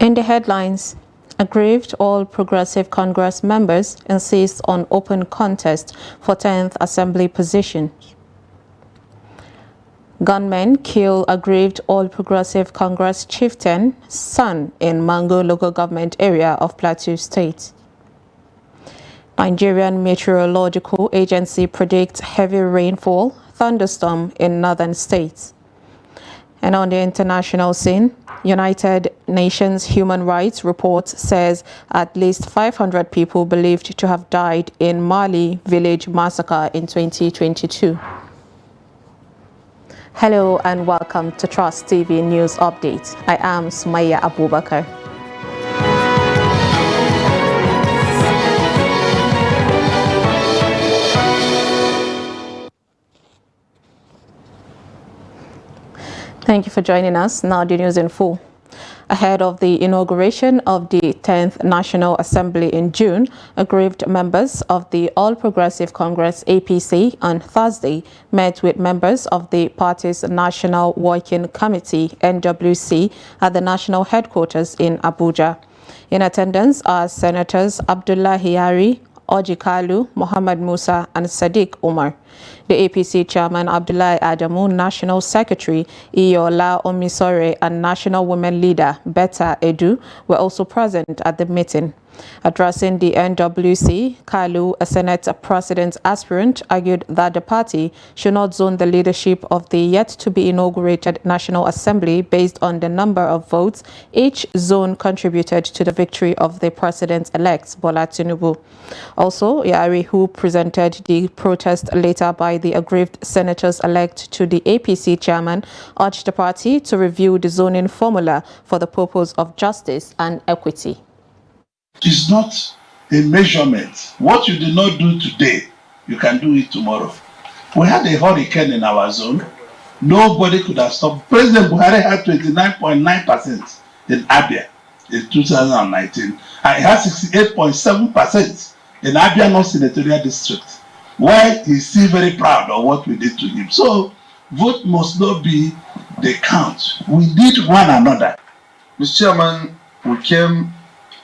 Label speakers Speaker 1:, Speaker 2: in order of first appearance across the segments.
Speaker 1: In the headlines, aggrieved All Progressive Congress members insist on open contest for 10th Assembly position. Gunmen kill aggrieved All Progressive Congress chieftain son in Mangu local government area of Plateau State. Nigerian Meteorological Agency predicts heavy rainfall, thunderstorm in northern states. And on the international scene, United Nations Human Rights Report says at least 500 people believed to have died in Mali village massacre in 2022. Hello and welcome to Trust TV News Update. I am Sumaya Abubakar. Thank you for joining us. Now the news in full. Ahead of the inauguration of the 10th National Assembly in June, aggrieved members of the All Progressive Congress APC on Thursday met with members of the party's National Working Committee NWC at the national headquarters in Abuja. In attendance are Senators Abdullahi Yari, Orji Kalu, Mohammed Musa and Sadiq Umar. The APC chairman Abdullahi Adamu, National Secretary Iyola Omisore and National Women Leader Betta Edu were also present at the meeting. Addressing the NWC, Kalu, a Senate President aspirant, argued that the party should not zone the leadership of the yet-to-be-inaugurated National Assembly based on the number of votes each zone contributed to the victory of the President-elect, Bola Tinubu. Also, Yari, who presented the protest later by the aggrieved senators-elect to the APC chairman, urged the party to review the zoning formula for the purpose of justice and equity.
Speaker 2: It's not a measurement. What you did not do today, you can do it tomorrow. We had a hurricane in our zone. Nobody could have stopped. President Buhari had 29.9% in Abia in 2019, and he had 68.7% in Abia North Senatorial District. Why he's still very proud of what we did to him. So, vote must not be the count. We need one another.
Speaker 3: Mr. Chairman, we came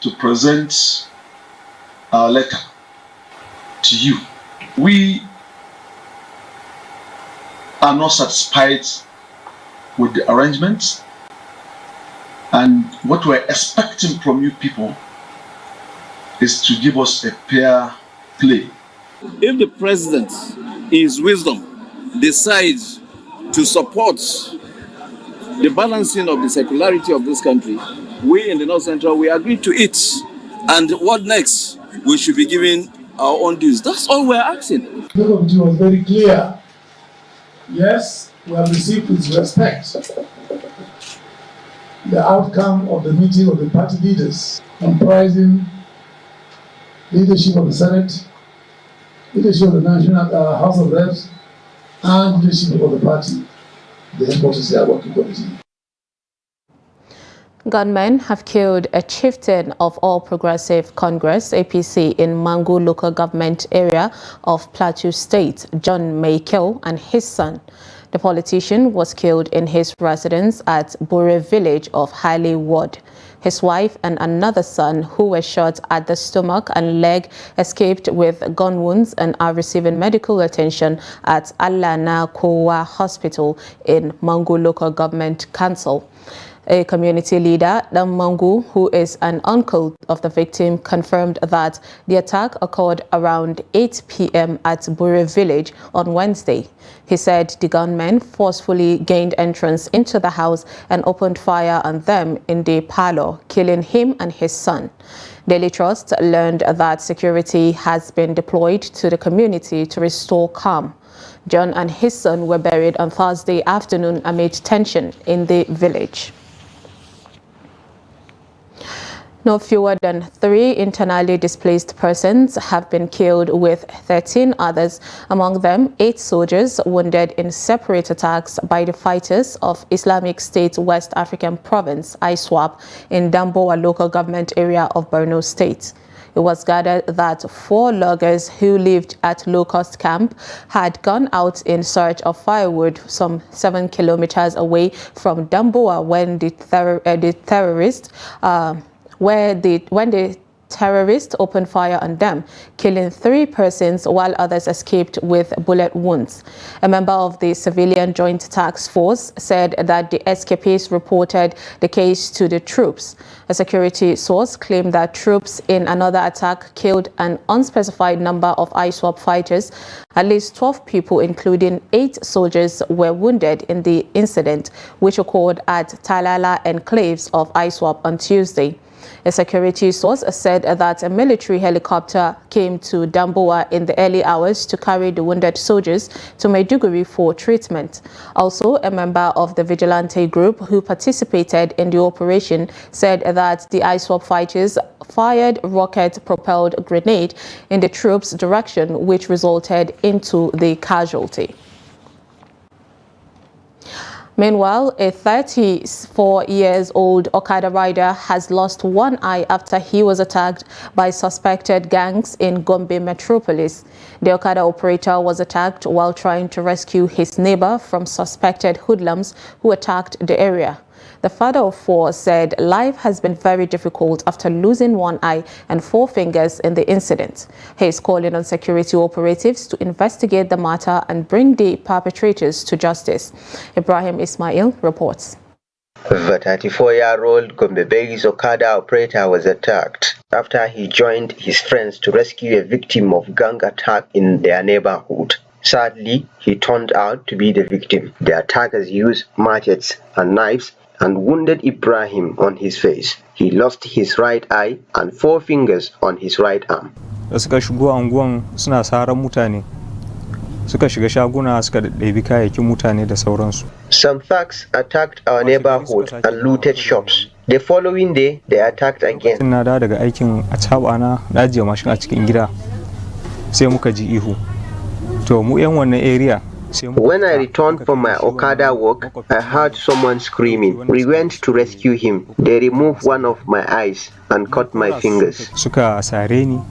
Speaker 3: to present our letter to you. We are not satisfied with the arrangements, and what we're expecting from you people is to give us a fair play.
Speaker 4: If the president, in his wisdom, decides to support the balancing of the secularity of this country, we in the North Central, we agree to it. And what next? We should be giving our own dues. That's all we're asking.
Speaker 5: The committee was very clear. Yes, we have received with respect the outcome of the meeting of the party leaders, comprising leadership of the Senate, leadership of the National House of Reps, and leadership of the party, the headquarters of the working committee.
Speaker 1: Gunmen have killed a chieftain of All Progressive Congress APC in Mangu local government area of Plateau State, John Maykel, and his son. The politician was killed in his residence at Bure village of Haile Ward. His wife and another son, who were shot at the stomach and leg, escaped with gun wounds and are receiving medical attention at Alana Kowa Hospital in Mangu Local Government Council. A community leader, Dan Mangu, who is an uncle of the victim, confirmed that the attack occurred around 8 p.m. at Bure village on Wednesday. He said the gunmen forcefully gained entrance into the house and opened fire on them in the parlor, killing him and his son. Daily Trust learned that security has been deployed to the community to restore calm. John and his son were buried on Thursday afternoon amid tension in the village. No fewer than 3 internally displaced persons have been killed, with 13 others, among them 8 soldiers, wounded in separate attacks by the fighters of Islamic State West African Province, ISWAP, in Damboa local government area of Borno State. It It was gathered that 4 loggers who lived at Low Cost Camp had gone out in search of firewood some 7 kilometers away from Damboa when the terrorists opened fire on them, killing 3 persons while others escaped with bullet wounds. A member of the Civilian Joint Task Force said that the escapees reported the case to the troops. A security source claimed that troops in another attack killed an unspecified number of ISWAP fighters. At least 12 people, including 8 soldiers, were wounded in the incident, which occurred at Talala enclaves of ISWAP on Tuesday. A security source said that a military helicopter came to Damboa in the early hours to carry the wounded soldiers to Maiduguri for treatment. Also, a member of the vigilante group who participated in the operation said that the ISWAP fighters fired rocket-propelled grenade in the troops' direction, which resulted into the casualty. Meanwhile, a 34-year-old Okada rider has lost one eye after he was attacked by suspected gangs in Gombe metropolis. The Okada operator was attacked while trying to rescue his neighbor from suspected hoodlums who attacked the area. The father of 4 said life has been very difficult after losing one eye and 4 fingers in the incident. He is calling on security operatives to investigate the matter and bring the perpetrators to justice. Ibrahim Ismail reports.
Speaker 6: The 34-year-old Gombe-based Okada operator was attacked after he joined his friends to rescue a victim of gang attack in their neighborhood. Sadly, he turned out to be the victim. The attackers used machetes and knives and wounded Ibrahim on his face. He lost his right eye and 4 fingers on his right arm.
Speaker 7: Da suka shigo anguwan suna saran mutane. Suka shiga shaguna suka ɗebi kayayyakin mutane da sauransu.
Speaker 6: Some thugs attacked our neighborhood and looted shops. The following day, they attacked again.
Speaker 7: Na da daga aikin acaba na ajiye mashin a cikin gida. Sai muka ji ihu. To mu yan wannan area.
Speaker 6: When I returned from my Okada walk, I heard someone screaming. We went to rescue him. They removed one of my eyes and cut my fingers.
Speaker 7: Suka sare ni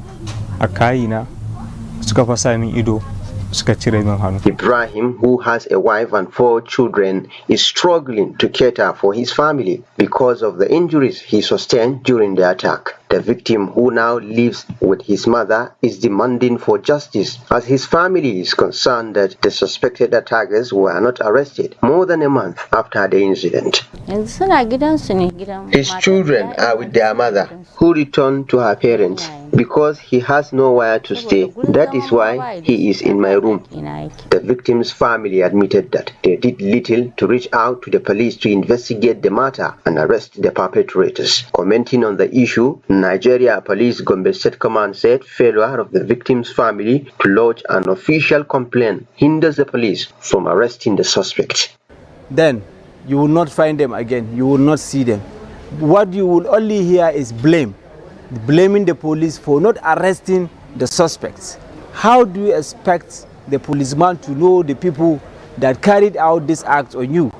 Speaker 7: a kayina, suka fasa min ido, suka cire min hannu.
Speaker 6: Ibrahim, who has a wife and 4 children, is struggling to cater for his family because of the injuries he sustained during the attack. The victim, who now lives with his mother, is demanding for justice as his family is concerned that the suspected attackers were not arrested more than a month after the incident. His children are with their mother, who returned to her parents because he has nowhere to stay. That is why he is in my room. The victim's family admitted that they did little to reach out to the police to investigate the matter and arrest the perpetrators. Commenting on the issue, Nigeria Police Gombe State Command said failure of the victim's family to lodge an official complaint hinders the police from arresting the suspect.
Speaker 8: Then you will not find them again. You will not see them. What you will only hear is blame. Blaming the police for not arresting the suspects. How do you expect the policeman to know the people that carried out this act on you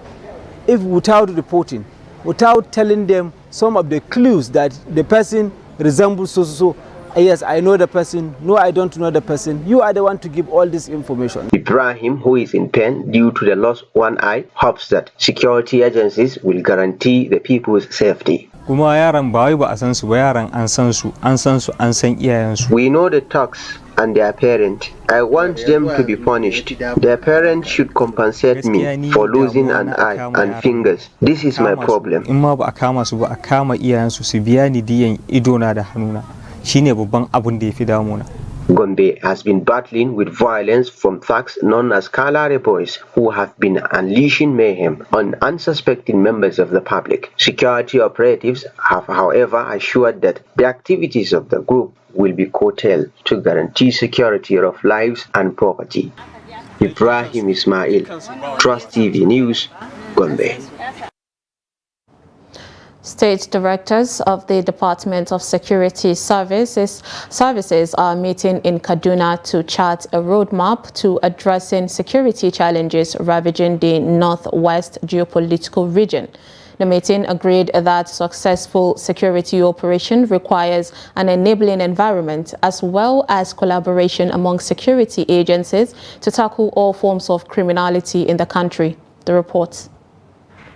Speaker 8: if without reporting, without telling them some of the clues that the person resembles so? Yes, I know the person. No, I don't know the person. You are the one to give all this information.
Speaker 6: Ibrahim, who is in pain due to the lost one eye, hopes that security agencies will guarantee the people's safety.
Speaker 7: Kuma yaran ba wai ba a san su ba, yaran an san su, an san iyayensu.
Speaker 6: We know the thugs and their parent. I want them to be punished. Their parents should compensate me for losing an eye and fingers. This is my problem.
Speaker 7: In ma ba a kama su ba, a kama iyayensu su biya ni diyan idona da hannuna. Shine babban abun da yafi damuna.
Speaker 6: Gombe has been battling with violence from thugs known as Kalare Boys, who have been unleashing mayhem on unsuspecting members of the public. Security operatives have, however, assured that the activities of the group will be curtailed to guarantee security of lives and property. Ibrahim Ismail, Trust TV News, Gombe.
Speaker 1: State directors of the Department of Security Services are meeting in Kaduna to chart a roadmap to addressing security challenges ravaging the northwest geopolitical region. The meeting agreed that successful security operation requires an enabling environment as well as collaboration among security agencies to tackle all forms of criminality in the country. The report.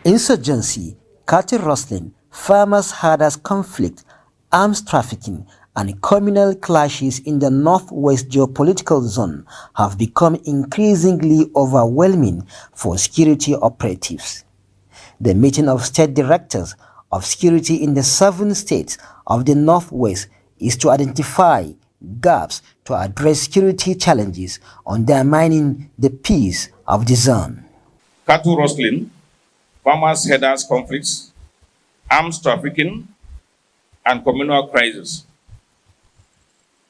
Speaker 9: Insurgency, cattle rustling, farmers' herders conflict, arms trafficking, and communal clashes in the Northwest geopolitical zone have become increasingly overwhelming for security operatives. The meeting of state directors of security in the 7 states of the Northwest is to identify gaps to address security challenges undermining the peace of the zone.
Speaker 10: Cattle rustling, farmers' herders conflicts, arms trafficking, and communal crises.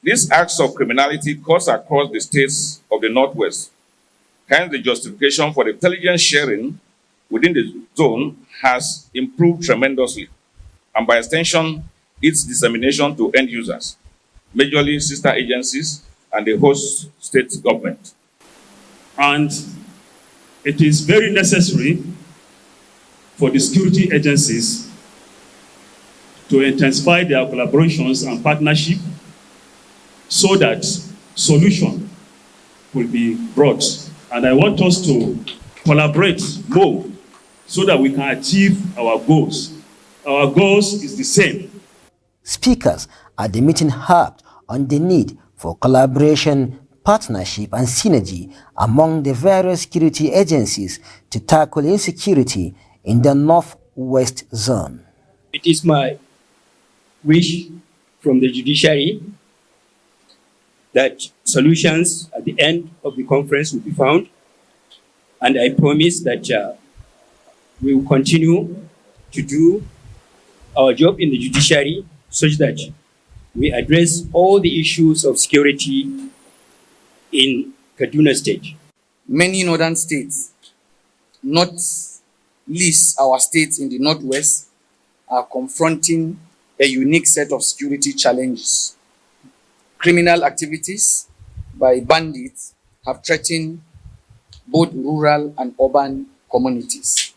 Speaker 10: These acts of criminality course across the states of the Northwest. Hence, the justification for the intelligence sharing within the zone has improved tremendously, and by extension, its dissemination to end users, majorly sister agencies and the host state government.
Speaker 11: And it is very necessary for the security agencies to intensify their collaborations and partnership so that solution will be brought. And I want us to collaborate more so that we can achieve our goals. Our goals is the same.
Speaker 9: Speakers at the meeting harped on the need for collaboration, partnership, and synergy among the various security agencies to tackle insecurity in the Northwest zone.
Speaker 12: It is my wish from the judiciary that solutions at the end of the conference will be found, and I promise that we will continue to do our job in the judiciary such that we address all the issues of security in Kaduna State.
Speaker 13: Many northern states, not least our states in the Northwest, are confronting a unique set of security challenges. Criminal activities by bandits have threatened both rural and urban communities.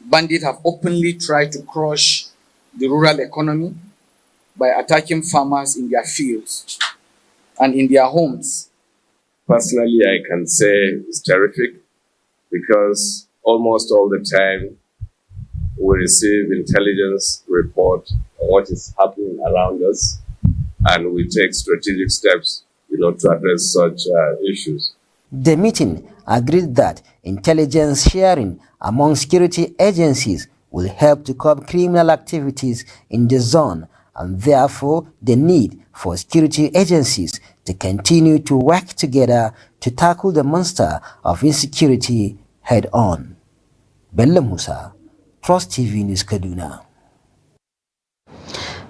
Speaker 13: Bandits have openly tried to crush the rural economy by attacking farmers in their fields and in their homes.
Speaker 14: Personally, I can say it's terrific because almost all the time we receive intelligence report on what is happening around us, and we take strategic steps, to address such issues.
Speaker 9: The meeting agreed that intelligence sharing among security agencies will help to curb criminal activities in the zone, and therefore the need for security agencies to continue to work together to tackle the monster of insecurity head-on. Bello Musa, Trust TV News, Kaduna.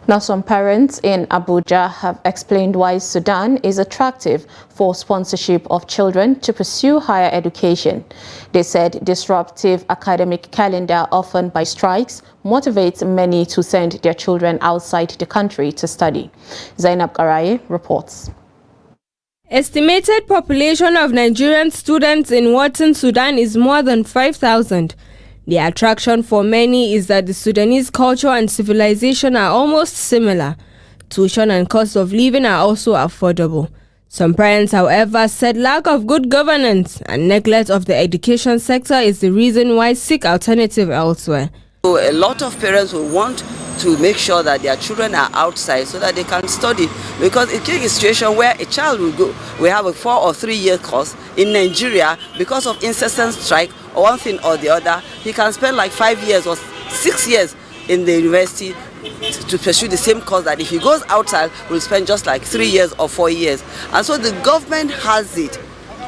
Speaker 1: Now, some parents in Abuja have explained why Sudan is attractive for sponsorship of children to pursue higher education. They said disruptive academic calendar often by strikes motivates many to send their children outside the country to study. Zainab Garaye reports.
Speaker 15: Estimated population of Nigerian students in Wharton, Sudan is more than 5,000. The attraction for many is that the Sudanese culture and civilization are almost similar. Tuition and cost of living are also affordable. Some parents, however, said lack of good governance and neglect of the education sector is the reason why seek alternative elsewhere.
Speaker 16: So a lot of parents will want to make sure that their children are outside so that they can study, because it is a situation where a child will have a 4 or 3 year course in Nigeria because of incessant strike or one thing or the other. He can spend like 5 years or 6 years in the university to pursue the same course that if he goes outside will spend just like 3 years or 4 years. And so the government has it.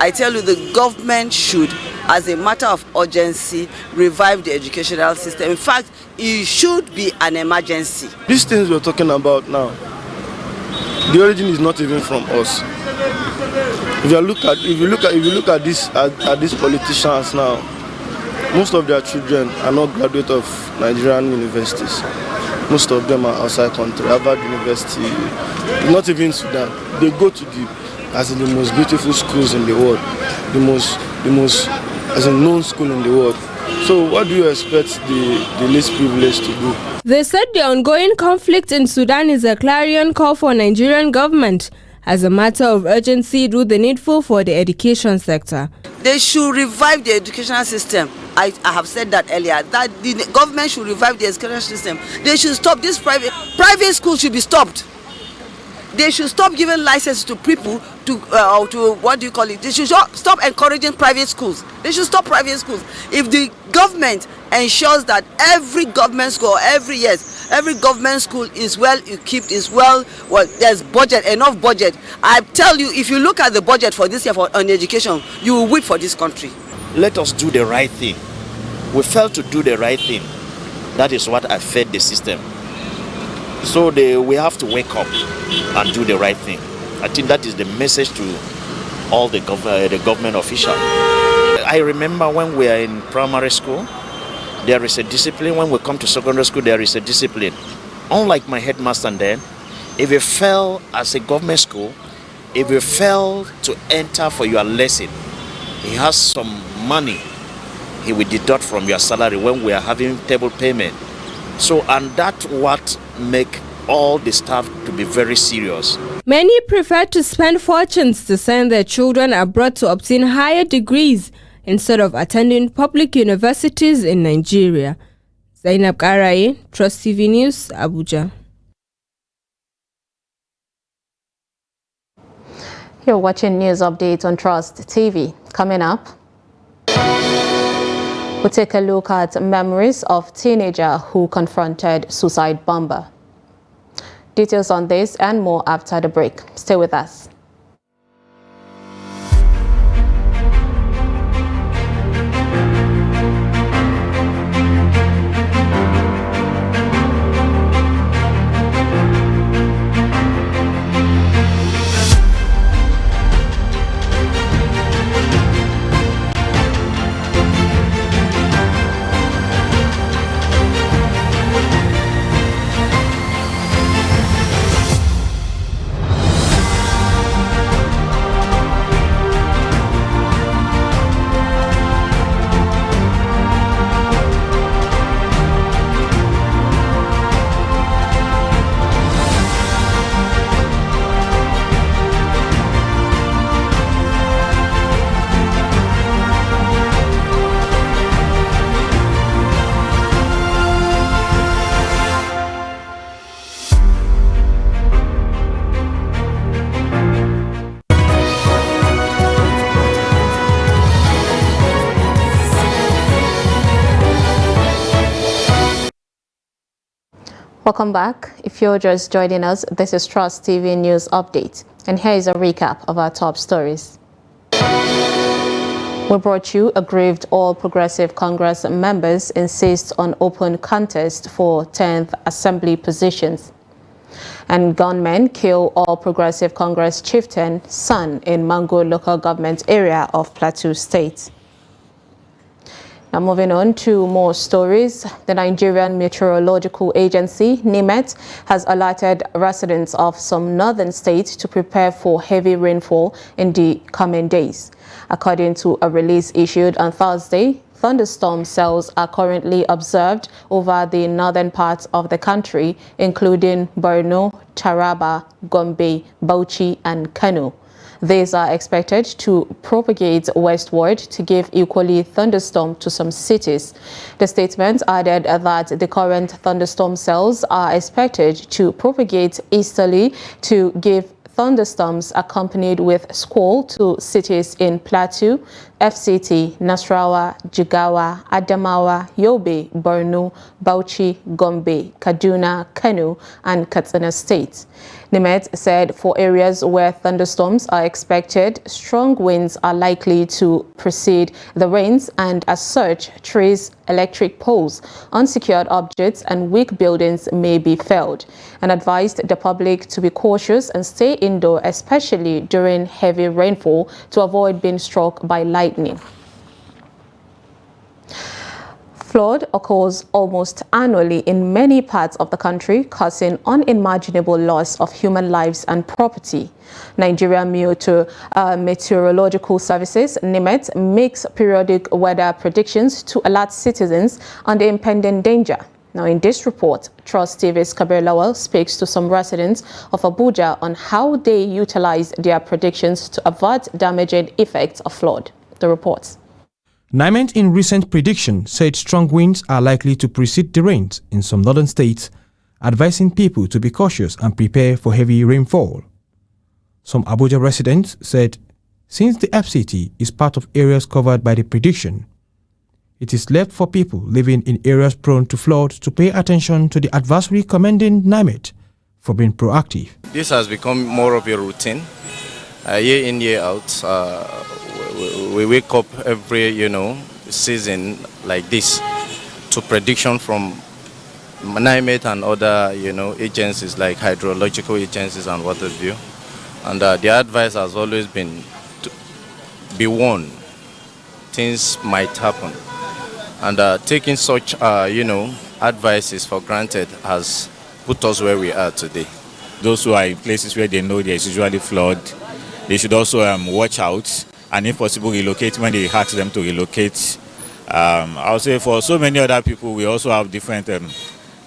Speaker 16: I tell you, the government should, as a matter of urgency, revive the educational system. In fact, it should be an emergency.
Speaker 17: These things we're talking about now, the origin is not even from us. If you look at these politicians now, most of their children are not graduates of Nigerian universities. Most of them are outside country. Harvard University, not even Sudan. They go to the most beautiful schools in the world, the most as a known school in the world. So what do you expect the least privileged to do?
Speaker 15: They said the ongoing conflict in Sudan is a clarion call for Nigerian government as a matter of urgency do the needful for the education sector.
Speaker 16: They should revive the educational system. I have said that earlier, that the government should revive the educational system. They should stop this private schools should be stopped. They should stop giving license to people to what do you call it? They should stop encouraging private schools. They should stop private schools. If the government ensures that every government school, every government school is well equipped, there's budget, enough budget. I tell you, if you look at the budget for this year on education, you will weep for this country.
Speaker 18: Let us do the right thing. We failed to do the right thing. That is what affected the system. So we have to wake up and do the right thing. I think that is the message to all the government officials. I remember when we are in primary school, there is a discipline. When we come to secondary school, there is a discipline. Unlike my headmaster then, if you fail as a government school, if you fail to enter for your lesson, he has some money he will deduct from your salary when we are having table payment. So, and that's what make all the staff to be very serious.
Speaker 15: Many prefer to spend fortunes to send their children abroad to obtain higher degrees instead of attending public universities in Nigeria. Zainab Karaye, Trust TV News, Abuja.
Speaker 1: You're watching News Update on Trust TV. Coming up, we'll take a look at memories of teenager who confronted suicide bomber. Details on this and more after the break. Stay with us. Welcome back. If you're just joining us, this is Trust TV News Update, and here is a recap of our top stories. We brought you aggrieved All Progressive Congress members insist on open contest for 10th Assembly positions. And gunmen kill All Progressive Congress chieftain son in Mango local government area of Plateau State. Now moving on to more stories, the Nigerian Meteorological Agency, NIMET, has alerted residents of some northern states to prepare for heavy rainfall in the coming days. According to a release issued on Thursday, thunderstorm cells are currently observed over the northern parts of the country, including Borno, Taraba, Gombe, Bauchi, and Kano. These are expected to propagate westward to give equally thunderstorm to some cities. The statement added that the current thunderstorm cells are expected to propagate easterly to give thunderstorms accompanied with squall to cities in Plateau, FCT, Nasarawa, Jigawa, Adamawa, Yobe, Borno, Bauchi, Gombe, Kaduna, Kano, and Katsina states. NIMET said for areas where thunderstorms are expected, strong winds are likely to precede the rains, and as such, trees, electric poles, unsecured objects, and weak buildings may be felled, and advised the public to be cautious and stay indoor, especially during heavy rainfall, to avoid being struck by lightning. Flood occurs almost annually in many parts of the country, causing unimaginable loss of human lives and property. Nigeria Meteorological Services, NIMET, makes periodic weather predictions to alert citizens on the impending danger. Now, in this report, Trust TV's Kabir Lawal speaks to some residents of Abuja on how they utilize their predictions to avert damaging effects of flood. The report.
Speaker 19: NIMET in recent prediction said strong winds are likely to precede the rains in some northern states, advising people to be cautious and prepare for heavy rainfall. Some Abuja residents said since the FCT is part of areas covered by the prediction, it is left for people living in areas prone to flood to pay attention to the advisory commending NIMET for being proactive.
Speaker 20: This has become more of a routine, year in, year out. We wake up every, season like this to prediction from NIMET and other, agencies like hydrological agencies and what have you. And the advice has always been to be warned. Things might happen. And taking such, advices for granted has put us where we are today.
Speaker 21: Those who are in places where they know there is usually flood, they should also watch out and if possible relocate when they ask them to relocate. I would say for so many other people, we also have different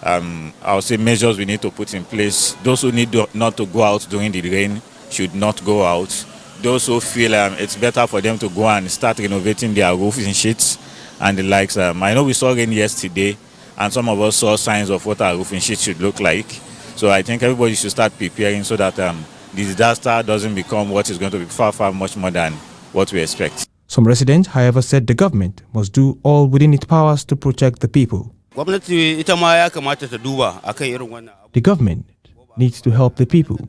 Speaker 21: I would say measures we need to put in place. Those who need not to go out during the rain should not go out. Those who feel it's better for them to go and start renovating their roofing sheets and the likes. I know we saw rain yesterday and some of us saw signs of what our roofing sheets should look like. So I think everybody should start preparing so that the disaster doesn't become what is going to be far, far much more than what we expect.
Speaker 19: Some residents, however, said the government must do all within its powers to protect the people. The government needs to help the people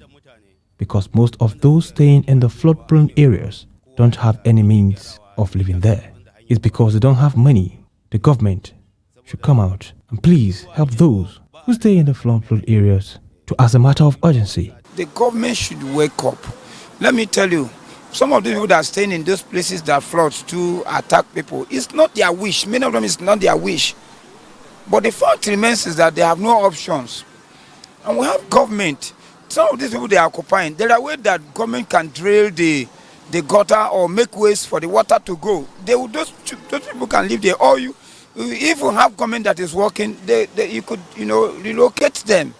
Speaker 19: because most of those staying in the flood-prone areas don't have any means of living there. It's because they don't have money. The government should come out and please help those who stay in the flood-prone areas to as a matter of urgency.
Speaker 22: The government should wake up. Let me tell you, some of the people that are staying in those places that floods to attack people, it's not their wish. Many of them, it's not their wish. But the fact remains is that they have no options. And we have government. Some of these people they are occupying, there are ways that government can drill the gutter or make ways for the water to go. Those people can live there. Or if you have government that is working, you could relocate them,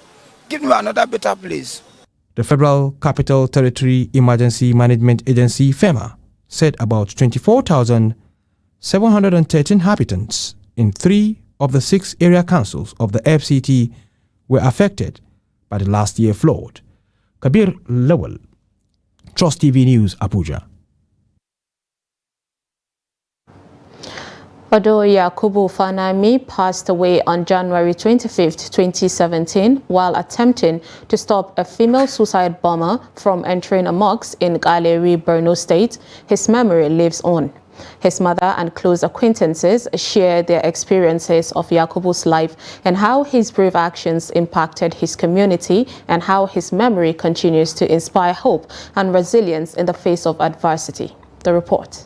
Speaker 22: give them another better place.
Speaker 19: The Federal Capital Territory Emergency Management Agency, FEMA, said about 24,713 inhabitants in 3 of the 6 area councils of the FCT were affected by the last year flood. Kabir Lawal, Trust TV News, Abuja.
Speaker 1: Odo Yakubu Fanami passed away on January 25, 2017, while attempting to stop a female suicide bomber from entering a mosque in Galeri, Borno State. His memory lives on. His mother and close acquaintances share their experiences of Yakubu's life and how his brave actions impacted his community and how his memory continues to inspire hope and resilience in the face of adversity. The report.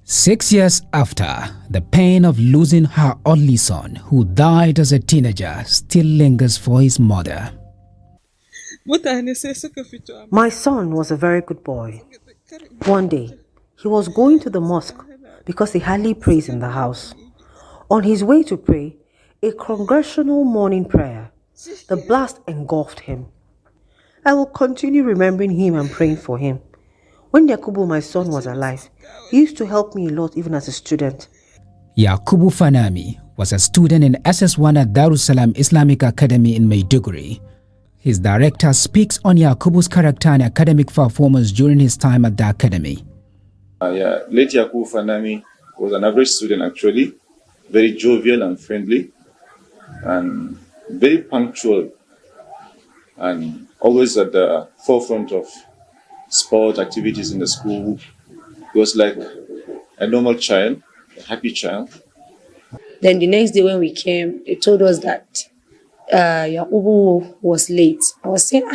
Speaker 23: 6 years after, the pain of losing her only son, who died as a teenager, still lingers for his mother.
Speaker 24: My son was a very good boy. One day, he was going to the mosque because he hardly prays in the house. On his way to pray, a congregational morning prayer, the blast engulfed him. I will continue remembering him and praying for him. When Yakubu, my son, was alive, he used to help me a lot even as a student.
Speaker 23: Yakubu Fanami was a student in SS1 at Darussalam Islamic Academy in Maiduguri. His director speaks on Yakubu's character and academic performance during his time at the academy.
Speaker 25: Late Yakubu Fanami was an average student actually, very jovial and friendly, and very punctual, and always at the forefront of sport activities in the school. He was like a normal child, a happy child.
Speaker 26: Then the next day when we came, they told us that Yakubu was late. I was saying,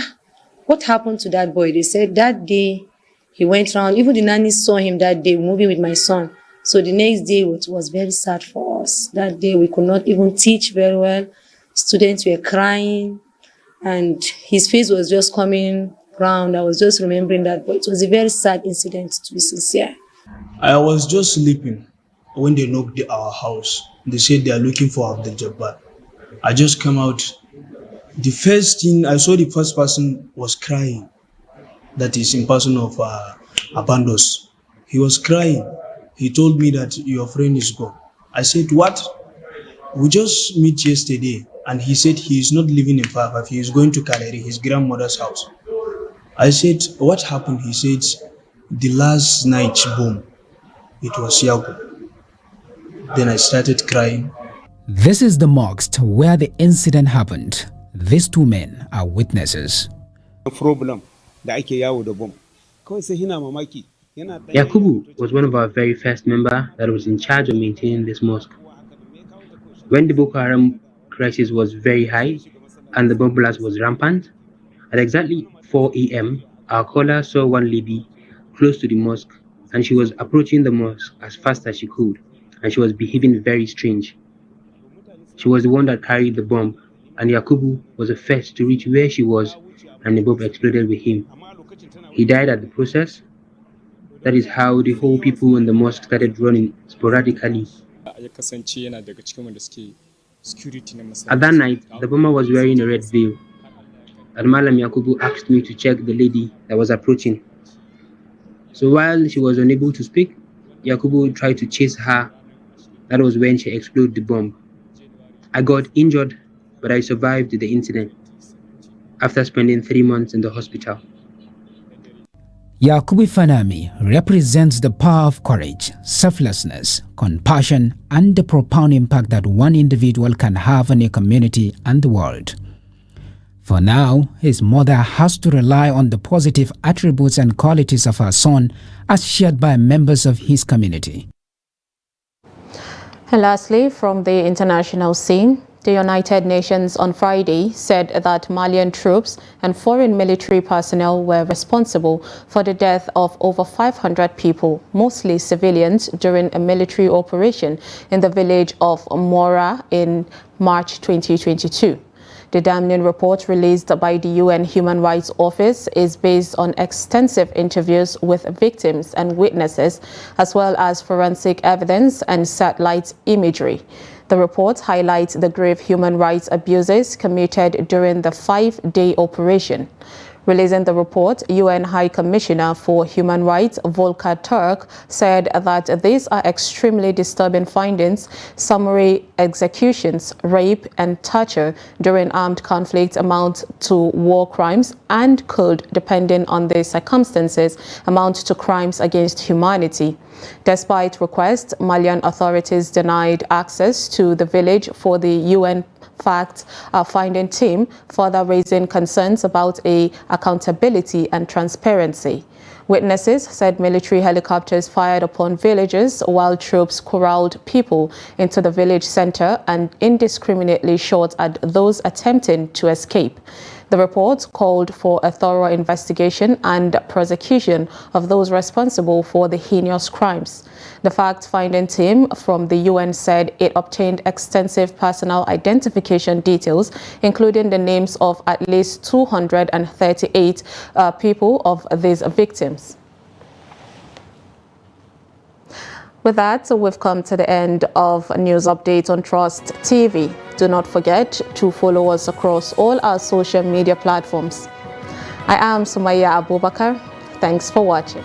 Speaker 26: What happened to that boy? They said that day he went around, even the nanny saw him that day moving with my son. So the next day it was very sad for us. That day we could not even teach very well. Students were crying and his face was just coming round. I was just remembering that, but it was a very sad incident, to be sincere.
Speaker 2: I was just sleeping when they knocked at our house. They said they are looking for Abdul Jabbar. I just came out. The first thing I saw, the first person was crying. That is in person of Abandos. He was crying. He told me that your friend is gone. I said, what? We just met yesterday. And he said he is not living in Fafaf. He is going to Kaleri, his grandmother's house. I said, what happened? He said, the last night bomb. It was Yago. Then I started crying.
Speaker 23: This is the mosque where the incident happened. These two men are witnesses.
Speaker 3: Yakubu was one of our very first members that was in charge of maintaining this mosque. When the Boko Haram crisis was very high and the bomb blast was rampant, at exactly 4 a.m., our caller saw one lady close to the mosque and she was approaching the mosque as fast as she could and she was behaving very strange. She was the one that carried the bomb and Yakubu was the first to reach where she was and the bomb exploded with him. He died at the process. That is how the whole people in the mosque started running sporadically. At that night, the bomber was wearing a red veil. And Malam Yakubu asked me to check the lady that was approaching. So while she was unable to speak, Yakubu tried to chase her. That was when she exploded the bomb. I got injured, but I survived the incident after spending 3 months in the hospital.
Speaker 23: Yakubu Fanami represents the power of courage, selflessness, compassion, and the profound impact that one individual can have on a community and the world. For now, his mother has to rely on the positive attributes and qualities of her son as shared by members of his community.
Speaker 1: And lastly, from the international scene, the United Nations on Friday said that Malian troops and foreign military personnel were responsible for the death of over 500 people, mostly civilians, during a military operation in the village of Mora in March 2022. The damning report released by the UN Human Rights Office is based on extensive interviews with victims and witnesses, as well as forensic evidence and satellite imagery. The report highlights the grave human rights abuses committed during the 5-day operation. Releasing the report, UN High Commissioner for Human Rights Volker Turk said that these are extremely disturbing findings. Summary executions, rape and torture during armed conflict amount to war crimes and could, depending on the circumstances, amount to crimes against humanity. Despite requests, Malian authorities denied access to the village for the UN fact-finding team, further raising concerns about accountability and transparency. Witnesses said military helicopters fired upon villagers while troops corralled people into the village center and indiscriminately shot at those attempting to escape. The report called for a thorough investigation and prosecution of those responsible for the heinous crimes. The fact-finding team from the UN said it obtained extensive personal identification details, including the names of at least 238 people of these victims. With that, we've come to the end of News Update on Trust TV. Do not forget to follow us across all our social media platforms. I am Sumaya Abubakar. Thanks for watching.